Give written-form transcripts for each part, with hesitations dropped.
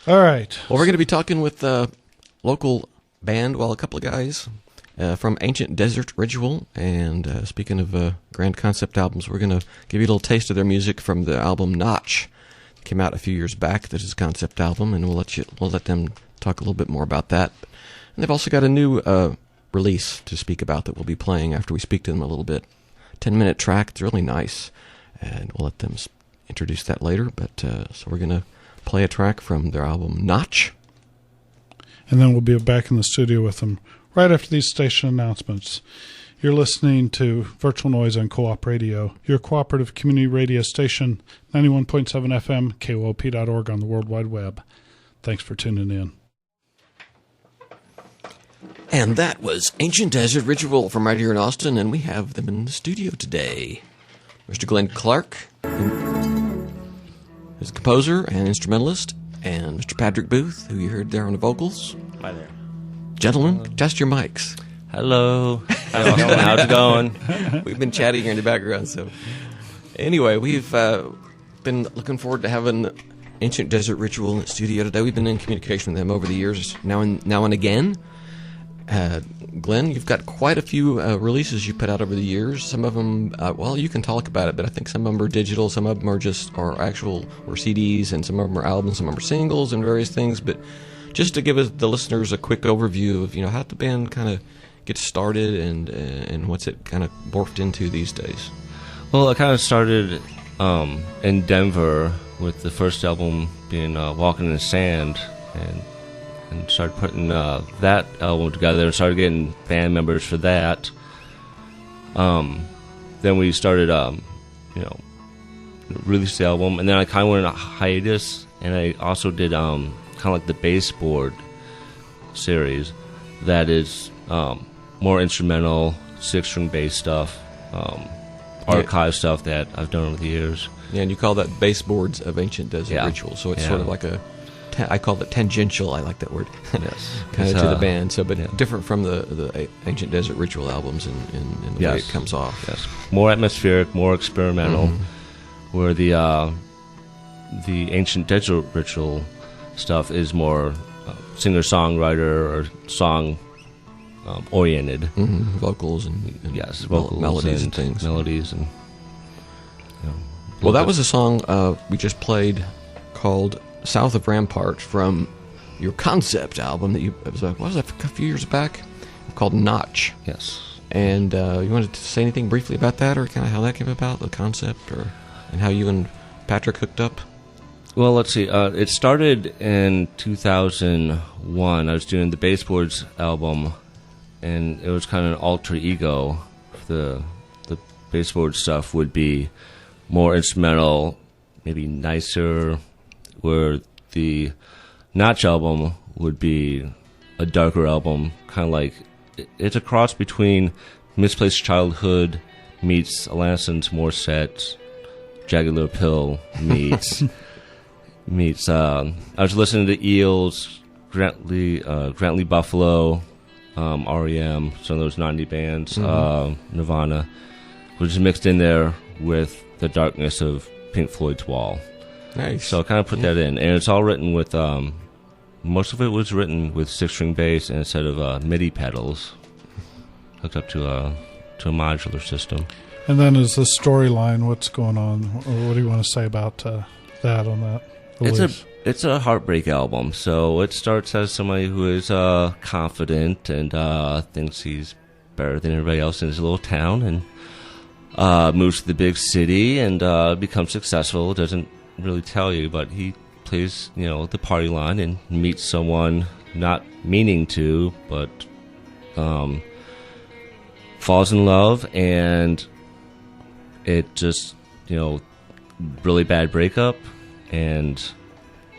All right. Well, we're going to be talking with a local band, a couple of guys from Ancient Desert Ritual. And speaking of grand concept albums, we're going to give you a little taste of their music from the album Notch. It came out a few years back. This is a concept album, and we'll let them talk a little bit more about that. And they've also got a new release to speak about that we'll be playing after we speak to them a little bit. 10-minute track. It's really nice, and we'll let them introduce that later. But so we're going to play a track from their album Notch. And then we'll be back in the studio with them right after these station announcements. You're listening to Virtual Noise on Co-op Radio, your cooperative community radio station, 91.7 FM, KOOP.org on the World Wide Web. Thanks for tuning in. And that was Ancient Desert Ritual from right here in Austin, and we have them in the studio today. Mr. Glenn Clark, who's a composer and instrumentalist, and Mr. Patrick Boothe, who you heard there on the vocals. Hi there. Gentlemen, test your mics. Hello. How's it going? We've been chatting here in the background, so... Anyway, we've been looking forward to having Ancient Desert Ritual in the studio today. We've been in communication with them over the years, now and again. Glenn, you've got quite a few releases you put out over the years. Some of them, you can talk about it, but I think some of them are digital, some of them are CDs, and some of them are albums, some of them are singles and various things. But just to give the listeners a quick overview of how the band kind of gets started and what's it kind of morphed into these days. Well, I kind of started in Denver with the first album being Walking in the Sand, and started putting that album together and started getting band members for that. Then we started, released the album, and then I kind of went on a hiatus, and I also did kind of like the baseboard series that is more instrumental, 6-string bass stuff, archive stuff that I've done over the years. Yeah, and you call that baseboards of Ancient Desert Ritual, so it's sort of like I call it tangential. I like that word. Yes, kind of to the band. So, but different from the Ancient Desert Ritual albums in the way it comes off. Yes, more atmospheric, more experimental. Where the Ancient Desert Ritual stuff is more singer-songwriter or song oriented. Vocals and vocals, melodies and things. Melodies and. Well, that was a song we just played called South of Rampart from your concept album that a few years back, called Notch. Yes. And you wanted to say anything briefly about that, or kind of how that came about, the concept, and how you and Patrick hooked up? Well, let's see. It started in 2001. I was doing the Baseboards album, and it was kind of an alter ego. The Baseboard stuff would be more instrumental, maybe nicer, where the Notch album would be a darker album, kind of like it's a cross between Misplaced Childhood meets Alanis Morissette, Jagged Little Pill meets I was listening to Eels, Grantley Buffalo, REM, some of those 90 bands, Nirvana, which is mixed in there with the darkness of Pink Floyd's Wall. Nice. So I kind of put that in, and it's all written with most of it was written with 6-string bass instead of MIDI pedals hooked up to a modular system. And then is the storyline, what's going on, or what do you want to say about that on that release? It's a heartbreak album, so it starts as somebody who is confident and thinks he's better than everybody else in his little town, and moves to the big city and becomes successful. Doesn't really tell you, but he plays the party line and meets someone not meaning to, but falls in love, and it just really bad breakup, and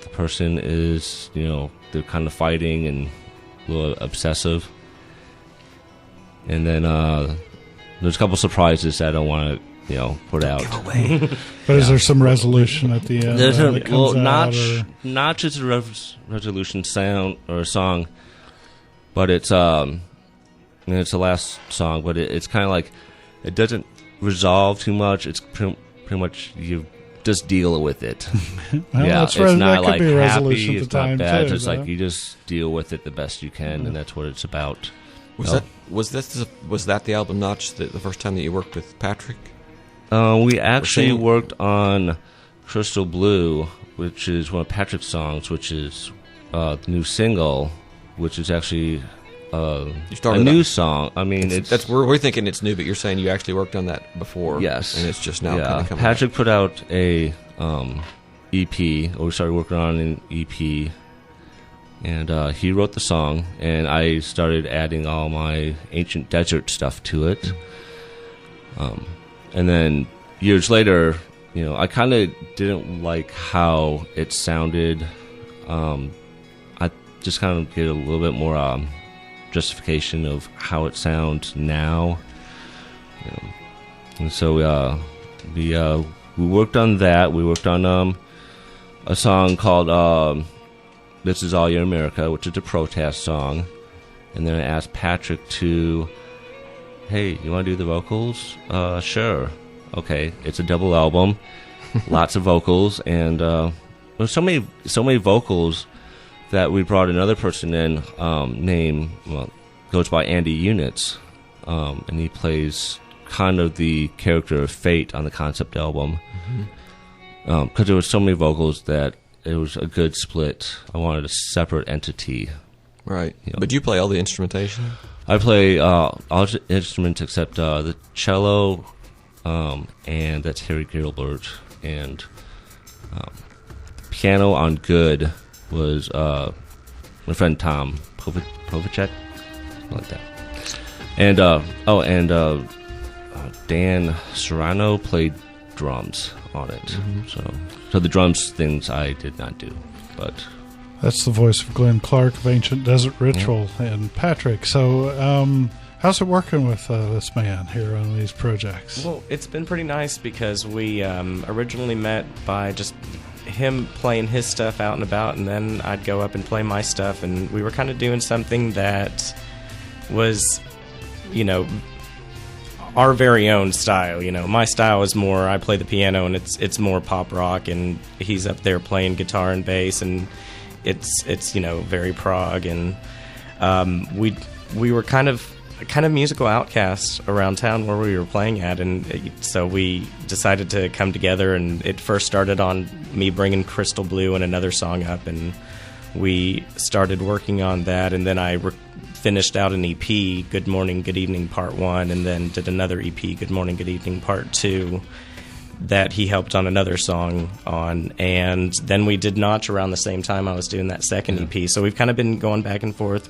the person is they're kind of fighting and a little obsessive, and then there's a couple surprises that I don't want to put out. But is there some resolution at the end? Not just a resolution sound or a song, but it's the last song. But it's kind of like it doesn't resolve too much. It's pretty much you just deal with it. Well, yeah, that's it's right. not That could like be a happy, resolution at it's the time, not bad. too, It's though. like you just deal with it the best you can, and that's what it's about. Was that the album Notch the first time that you worked with Patrick? We actually seeing- worked on Crystal Blue, which is one of Patrick's songs, which is the new single, which is actually a new song. I mean, it's we're thinking it's new, but you're saying you actually worked on that before. Yes, and it's just now yeah. kind of coming. Patrick put out a EP, or we started working on an EP, and he wrote the song, and I started adding all my Ancient Desert stuff to it. And then years later, I kind of didn't like how it sounded. I just kind of get a little bit more justification of how it sounds now. And so we worked on that. We worked on a song called This Is All Your America, which is a protest song. And then I asked Patrick to, hey, you want to do the vocals? Sure. Okay, it's a double album, lots of vocals, and there's so many vocals that we brought another person in, goes by Andy Units, and he plays kind of the character of Fate on the concept album. Because there was so many vocals that it was a good split. I wanted a separate entity. Right. But you play all the instrumentation? I play all instruments except the cello, and that's Harry Gilbert. And piano on Good was my friend Tom Povacek, something like that. And Dan Serrano played drums on it. So the drums things I did not do, but That's the voice of Glenn Clark of Ancient Desert Ritual and Patrick. So, how's it working with this man here on these projects? Well, it's been pretty nice because we originally met by just him playing his stuff out and about, and then I'd go up and play my stuff, and we were kind of doing something that was, our very own style. My style is more, I play the piano, and it's more pop rock, and he's up there playing guitar and bass, and it's very prog, and we were kind of musical outcasts around town where we were playing at, and so we decided to come together, and it first started on me bringing Crystal Blue and another song up, and we started working on that, and then I finished out an EP, Good Morning, Good Evening Part 1, and then did another EP, Good Morning, Good Evening Part 2, that he helped on another song on, and then we did Notch around the same time I was doing that second EP. So we've kind of been going back and forth,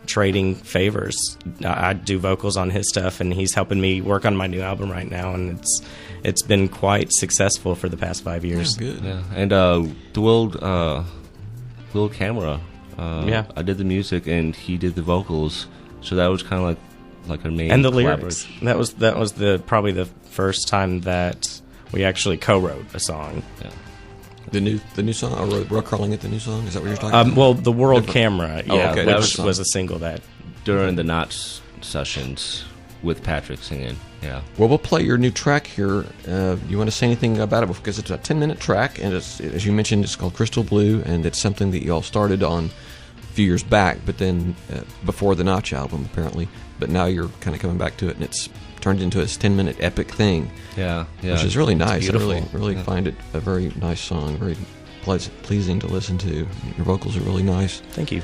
trading favors. I do vocals on his stuff, and he's helping me work on my new album right now, and it's been quite successful for the past 5 years. Yeah, good. yeah. And the World Camera, I did the music and he did the vocals, so that was kind of like a main and the lyrics. That was probably the first time that we actually co-wrote a song. Yeah. The new song, or we're calling it the new song? Is that what you're talking about? Well, the World Camera, okay, which was a single that during the Notch sessions with Patrick singing. Yeah. Well, we'll play your new track here. You want to say anything about it? Because it's a 10-minute track, and it's, as you mentioned, it's called Crystal Blue, and it's something that you all started on a few years back, but then before the Notch album, apparently. But now you're kind of coming back to it, and it's turned into this 10-minute epic thing. Yeah. Which is really nice. I beautiful. really find it a very nice song, very pleasing to listen to. Your vocals are really nice. Thank you.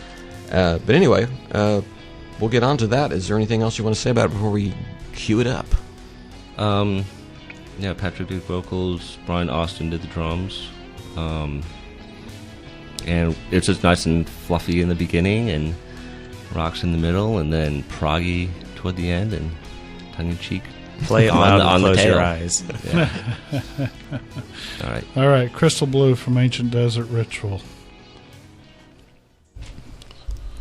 But anyway, we'll get on to that. Is there anything else you want to say about it before we cue it up? Yeah, Patrick did vocals, Brian Austin did the drums, and it's just nice and fluffy in the beginning, and rocks in the middle, and then proggy toward the end, and tongue-in-cheek. Play it loud and close tail. your eyes. Yeah. All right, Crystal Blue from Ancient Desert Ritual.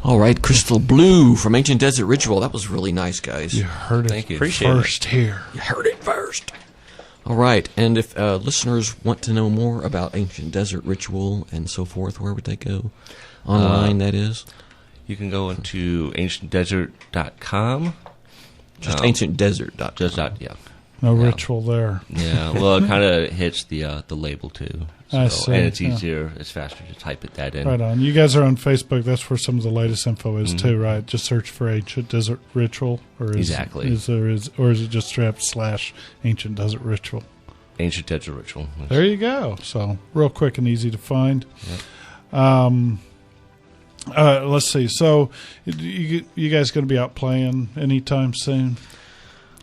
All right, Crystal Blue from Ancient Desert Ritual. That was really nice, guys. You heard it Thank you. Appreciate first here. You heard it first. All right, and if listeners want to know more about Ancient Desert Ritual and so forth, where would they go? Online, that is? You can go into ancientdesert.com. Just ancientdesert.com. Just yeah. No ritual there. Yeah, well, it kind of hits the label too. So, I see, and it's easier, it's faster to type that in. Right on. You guys are on Facebook. That's where some of the latest info is too, right? Just search for Ancient Desert Ritual, or Exactly. Is it just straight up / Ancient Desert Ritual? Ancient Desert Ritual. There you go. So real quick and easy to find. Yep. Let's see. So you guys going to be out playing anytime soon?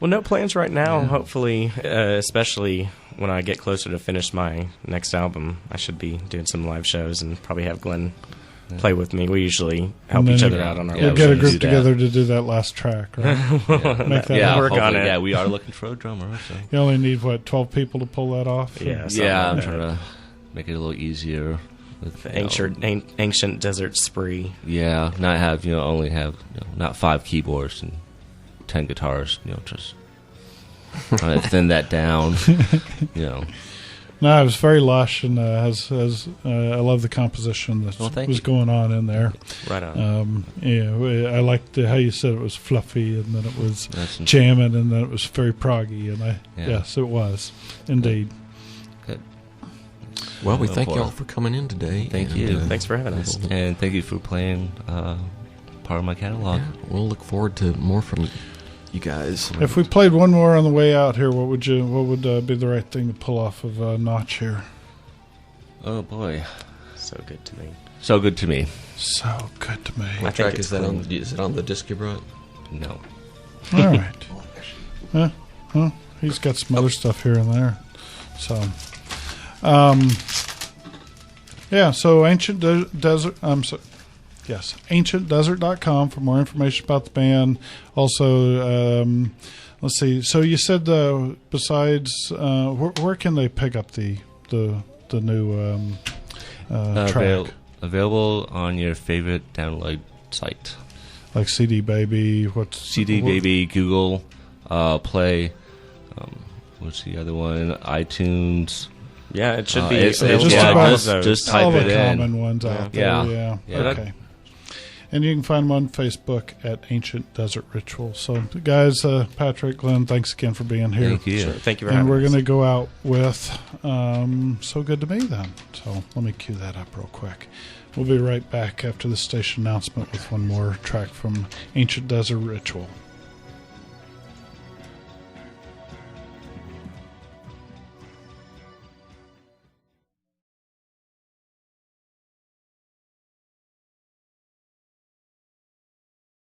Well, no plans right now. Hopefully, especially when I get closer to finish my next album, I should be doing some live shows and probably have Glenn play with me. We you help each other out on our. We'll get a group together to do that last track. Right? Make that work on it. Yeah, we are looking for a drummer. So. You only need 12 people to pull that off. Yeah, I'm trying to make it a little easier. With, ancient desert spree. Yeah, only have not 5 keyboards and 10 guitars. Just trying to thin that down. No, it was very lush, and I love the composition that was going on in there. Right on. I liked how you said it was fluffy, and then it was jamming, and then it was very proggy, and yes, it was indeed. Good. Well, we thank you all for coming in today. Thank you. Thanks for having us. And thank you for playing part of my catalog. Yeah, we'll look forward to more from you guys. If we played one more on the way out here, what would be the right thing to pull off of Notch here? Oh boy, so good to me. So good to me. What track is that on? Is it on the disc you brought? No. All right. Well, he's got some other stuff here and there. So, So Ancient Desert. Yes, ancientdesert.com for more information about the band. Also, let's see. So you said besides, where can they pick up the new track? Available on your favorite download site, like CD Baby. Baby, Google Play. What's the other one? iTunes. Yeah, it should be. Just type all it the in. common ones out there. Yeah. Okay. And you can find them on Facebook at Ancient Desert Ritual. So, guys, Patrick, Glenn, thanks again for being here. Thank you. Sure. Thank you for having us. And we're going to go out with So Good to Me then. So let me cue that up real quick. We'll be right back after the station announcement with one more track from Ancient Desert Ritual.